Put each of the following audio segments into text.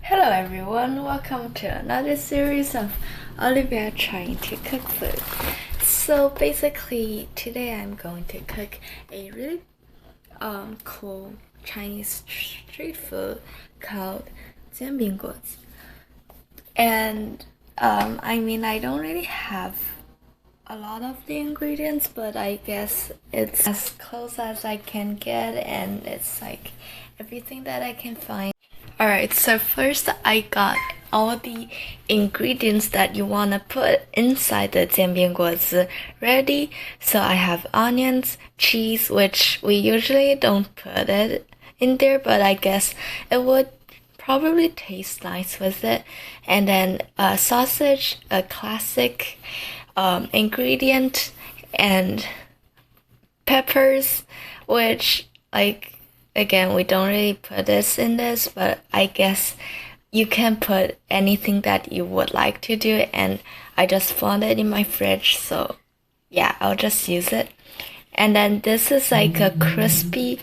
Hello everyone, welcome to another series of Olivia trying to cook food. So basically today I'm going to cook a really cool Chinese street food called 煎饼果子. And I don't really have a lot of the ingredients, but I guess it's as close as I can get, and it's like everything that I can find. Alright, so first I got all the ingredients that you want to put inside the 煎饼果子 ready. So I have onions, cheese, which we usually don't put it in there, but I guess it would probably taste nice with it. And then sausage, a classic ingredient, and peppers, which again, we don't really put this in this, but I guess you can put anything that you would like to do, and I just found it in my fridge, so yeah, I'll just use it. And then this is like a crispy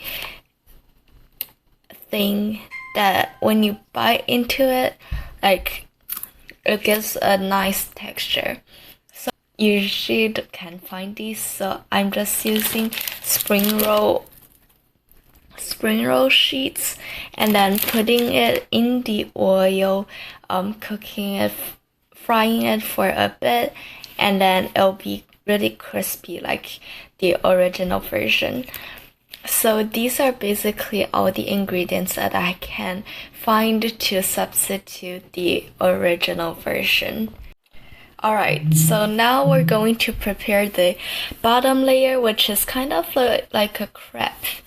thing that when you bite into it, like it gives a nice texture. So usually you can't find these, so I'm just using spring roll sheets and then putting it in the oil, cooking it, frying it for a bit, and then it'll be really crispy like the original version. So these are basically all the ingredients that I can find to substitute the original version. Alright, so now we're going to prepare the bottom layer, which is kind of like a crepe,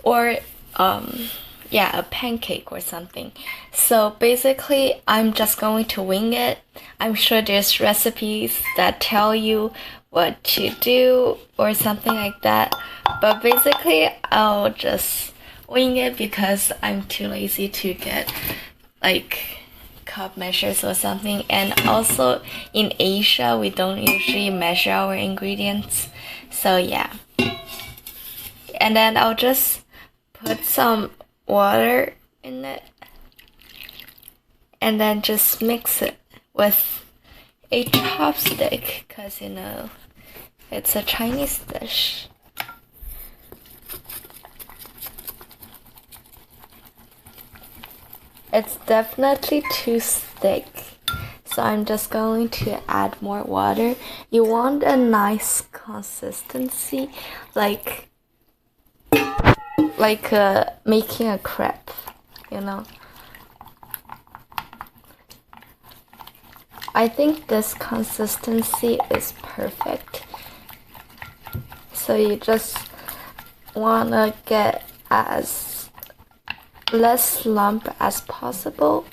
or a pancake or something. So basically I'm just going to wing it. I'm sure there's recipes that tell you what to do or something like that, but basically I'll just wing it because I'm too lazy to get like cup measures or something. And also in Asia we don't usually measure our ingredients, so yeah. And then I'll just put some water in it and then just mix it with a chopstick, because it's a Chinese dish. It's definitely too thick, so I'm just going to add more water. You want a nice consistency, like making a crepe, I think this consistency is perfect. So you just wanna get as less lump as possible,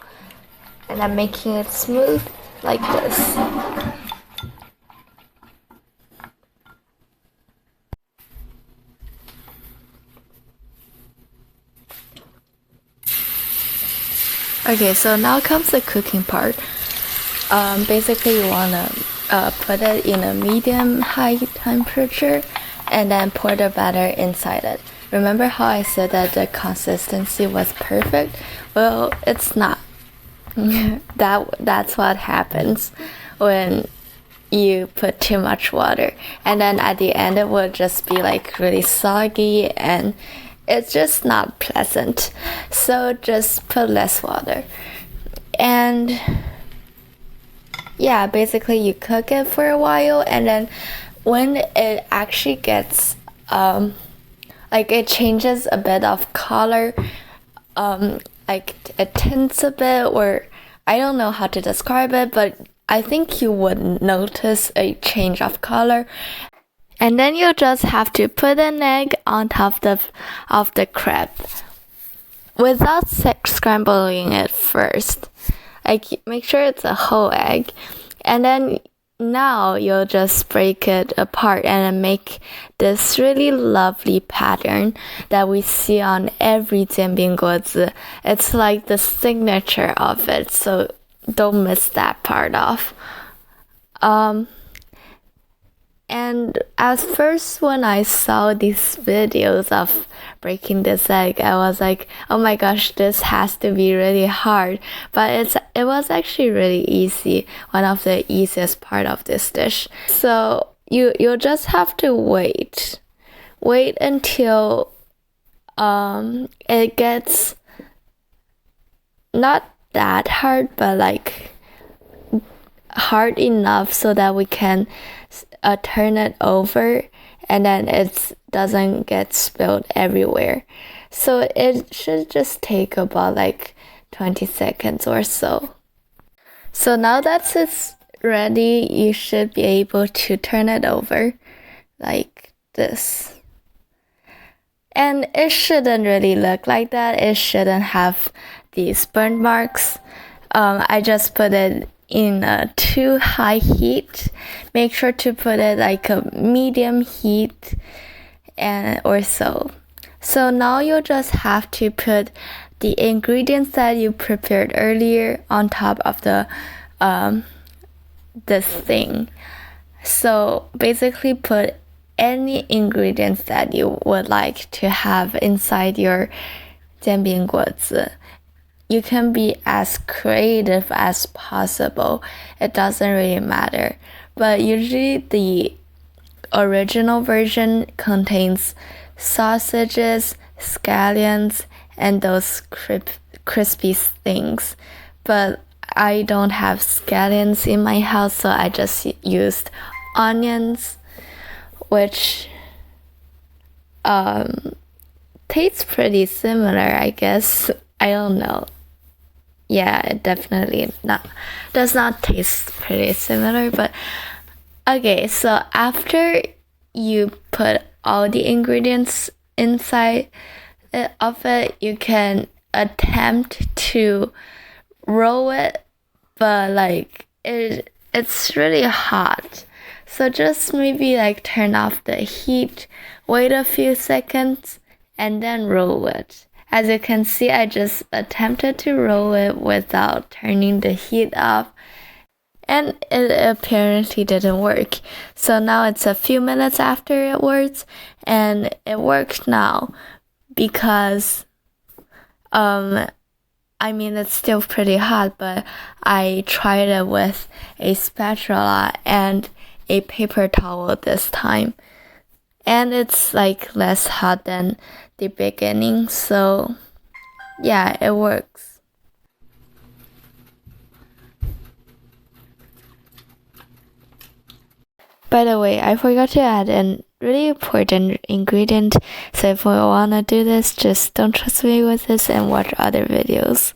and then making it smooth like this. Okay, so now comes the cooking part. Basically you wanna put it in a medium-high temperature and then pour the batter inside it. Remember how I said that the consistency was perfect? Well, it's not. That's what happens when you put too much water, and then at the end it will just be like really soggy, and it's just not pleasant. So just put less water. And yeah, basically you cook it for a while, and then when it actually gets it changes a bit of color, like it tints a bit, or I don't know how to describe it, but I think you would notice a change of color. And then you just have to put an egg on top of the crepe without scrambling it first. Like, make sure it's a whole egg. And then now you'll just break it apart and make this really lovely pattern that we see on every 煎饼果子. It's like the signature of it, so don't miss that part off. And at first, when I saw these videos of breaking this egg, I was like, oh my gosh, this has to be really hard. But it was actually really easy, one of the easiest part of this dish. So you'll just have to wait until it gets not that hard, but like hard enough so that we can turn it over and then it doesn't get spilled everywhere. So it should just take about like 20 seconds or so. So now that it's ready, you should be able to turn it over like this. And it shouldn't really look like that. It shouldn't have these burn marks. I just put it in a too high heat. Make sure to put it like a medium heat and or so. So now you just have to put the ingredients that you prepared earlier on top of the this thing. So basically put any ingredients that you would like to have inside your 煎饼果子. You can be as creative as possible. It doesn't really matter. But usually the original version contains sausages, scallions, and those crispy things. But I don't have scallions in my house, so I just used onions, which tastes pretty similar, I guess. I don't know. Yeah, it definitely does not taste pretty similar, but okay, so after you put all the ingredients inside of it, you can attempt to roll it, but like it's really hot. So just maybe like turn off the heat, wait a few seconds, and then roll it. As you can see, I just attempted to roll it without turning the heat off, and it apparently didn't work. So now it's a few minutes after it works, and it worked now because, I mean, it's still pretty hot, but I tried it with a spatula and a paper towel this time. And it's like less hot than the beginning, so yeah, it works. By the way, I forgot to add a really important ingredient, so if you wanna do this, just don't trust me with this and watch other videos.